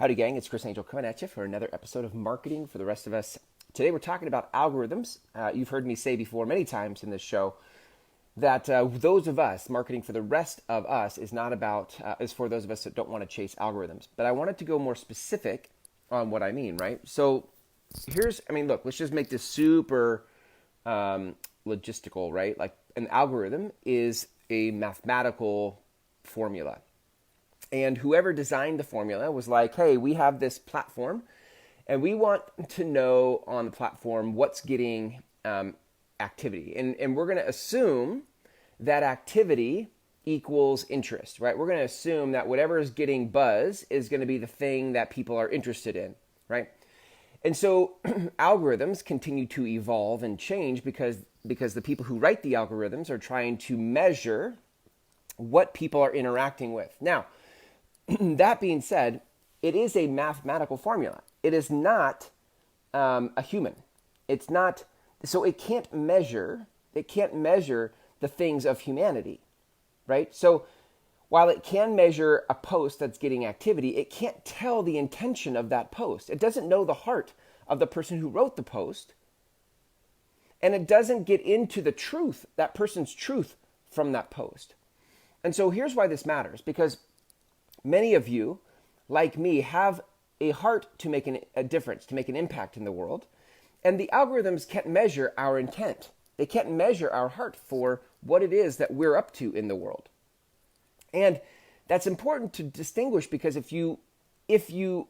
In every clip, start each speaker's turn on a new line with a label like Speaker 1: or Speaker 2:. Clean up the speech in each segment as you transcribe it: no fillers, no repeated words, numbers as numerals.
Speaker 1: Howdy, gang. It's Chris Angel coming at you for another episode of Marketing for the Rest of Us. Today, we're talking about algorithms. You've heard me say before many times in this show that those of us, marketing for the rest of us, is not about, is for those of us that don't want to chase algorithms. But I wanted to go more specific on what I mean, right? So look, let's just make this super logistical, right? Like an algorithm is a mathematical formula. And whoever designed the formula was like, hey, we have this platform and we want to know on the platform what's getting activity. And we're going to assume that activity equals interest, right? We're going to assume that whatever is getting buzz is going to be the thing that people are interested in, right? And so algorithms continue to evolve and change because the people who write the algorithms are trying to measure what people are interacting with. Now, that being said, it is a mathematical formula. It is not a human. It's not, so it can't measure the things of humanity, right? So while it can measure a post that's getting activity, it can't tell the intention of that post. It doesn't know the heart of the person who wrote the post. And it doesn't get into the truth, that person's truth from that post. And so here's why this matters, because many of you, like me, have a heart to make a difference, to make an impact in the world. And the algorithms can't measure our intent. They can't measure our heart for what it is that we're up to in the world. And that's important to distinguish, because if you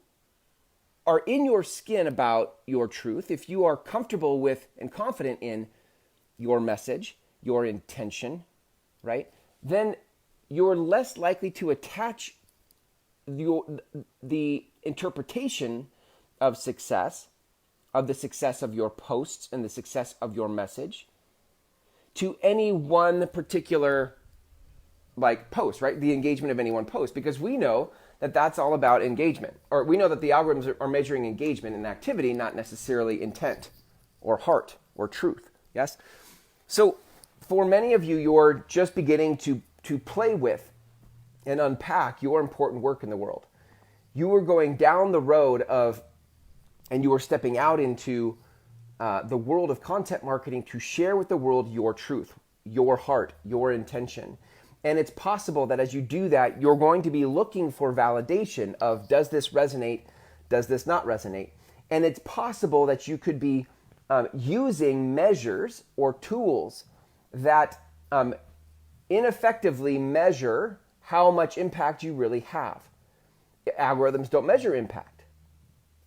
Speaker 1: are in your skin about your truth, if you are comfortable with and confident in your message, your intention, right, then you're less likely to attach the interpretation of success, of the success of your posts and the success of your message to any one particular post, right? The engagement of any one post, because we know that that's all about engagement, or we know that the algorithms are measuring engagement and activity, not necessarily intent or heart or truth. Yes. So for many of you, you're just beginning to play with and unpack your important work in the world. You were going down the road and you were stepping out into the world of content marketing to share with the world your truth, your heart, your intention. And it's possible that as you do that, you're going to be looking for validation of, does this resonate? Does this not resonate? And it's possible that you could be using measures or tools that ineffectively measure how much impact you really have. Algorithms don't measure impact.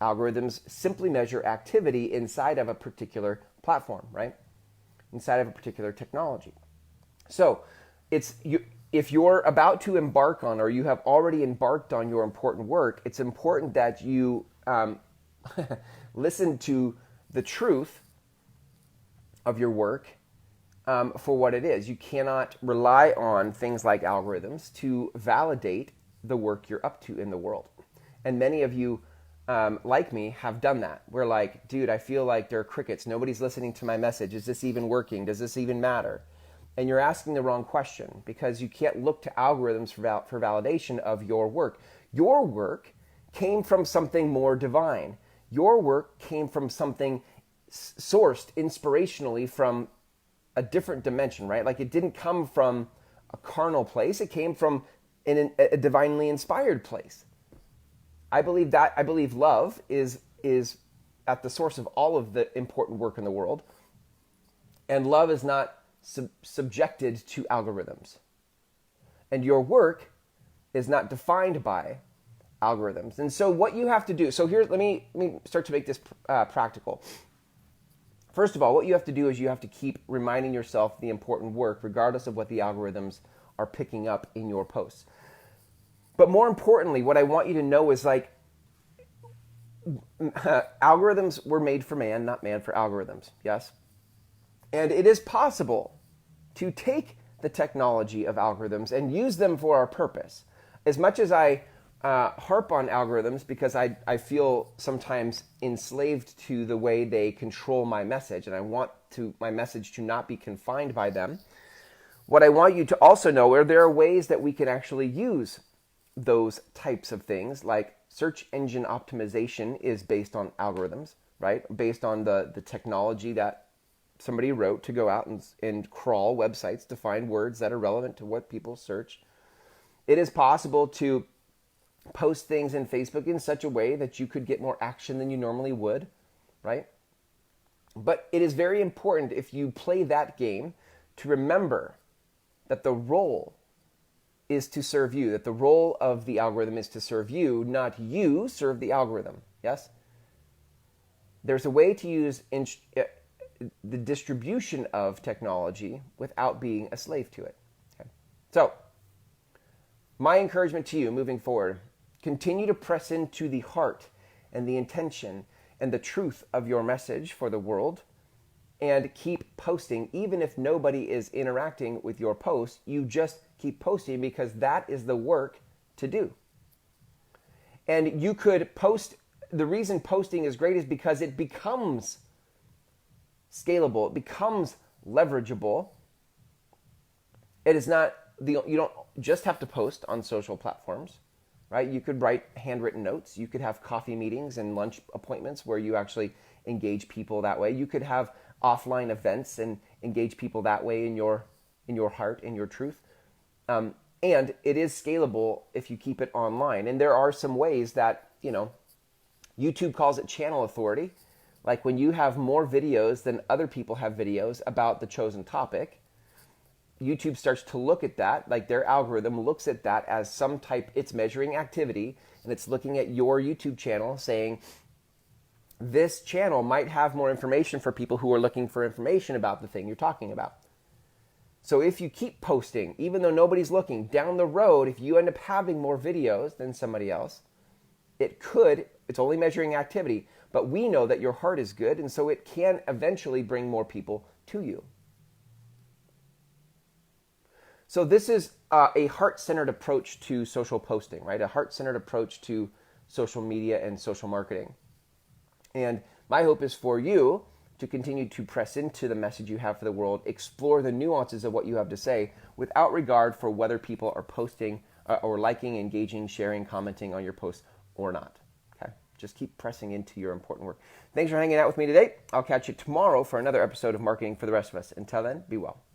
Speaker 1: Algorithms simply measure activity inside of a particular platform, right? Inside of a particular technology. So if you're about to embark on, or you have already embarked on your important work, it's important that you listen to the truth of your work for what it is. You cannot rely on things like algorithms to validate the work you're up to in the world. And many of you, like me, have done that. We're like, dude, I feel like there are crickets. Nobody's listening to my message. Is this even working? Does this even matter? And you're asking the wrong question, because you can't look to algorithms for validation of your work. Your work came from something more divine. Your work came from something sourced inspirationally from a different dimension, right? Like, it didn't come from a carnal place. It came from a divinely inspired place. I believe love is at the source of all of the important work in the world. And love is not subjected to algorithms. And your work is not defined by algorithms. And so what you have to do, so here, let me start to make this practical. First of all, what you have to do is you have to keep reminding yourself the important work, regardless of what the algorithms are picking up in your posts. But more importantly, what I want you to know is, like, algorithms were made for man, not man for algorithms. Yes? And it is possible to take the technology of algorithms and use them for our purpose. As much as I harp on algorithms, because I feel sometimes enslaved to the way they control my message, and I want my message to not be confined by them, what I want you to also know are there are ways that we can actually use those types of things, like search engine optimization is based on algorithms, right? Based on the technology that somebody wrote to go out and crawl websites to find words that are relevant to what people search. It is possible to post things in Facebook in such a way that you could get more action than you normally would, right? But it is very important, if you play that game, to remember that the role is to serve you, that the role of the algorithm is to serve you, not you serve the algorithm. Yes? There's a way to use the distribution of technology without being a slave to it. Okay? So, my encouragement to you moving forward, continue to press into the heart and the intention and the truth of your message for the world, and keep posting. Even if nobody is interacting with your post, you just keep posting, because that is the work to do. And you could post. The reason posting is great is because it becomes scalable, it becomes leverageable. It is not you don't just have to post on social platforms, right? You could write handwritten notes. You could have coffee meetings and lunch appointments where you actually engage people that way. You could have offline events and engage people that way in your heart, in your truth. And it is scalable if you keep it online. And there are some ways that, YouTube calls it channel authority. Like when you have more videos than other people have videos about the chosen topic, YouTube starts to look at that, like their algorithm looks at that as some type, it's measuring activity, and it's looking at your YouTube channel saying, this channel might have more information for people who are looking for information about the thing you're talking about. So if you keep posting, even though nobody's looking, down the road, if you end up having more videos than somebody else, it's only measuring activity, but we know that your heart is good, and so it can eventually bring more people to you. So this is a heart-centered approach to social posting, right? A heart-centered approach to social media and social marketing. And my hope is for you to continue to press into the message you have for the world, explore the nuances of what you have to say without regard for whether people are posting or liking, engaging, sharing, commenting on your posts or not. Okay? Just keep pressing into your important work. Thanks for hanging out with me today. I'll catch you tomorrow for another episode of Marketing for the Rest of Us. Until then, be well.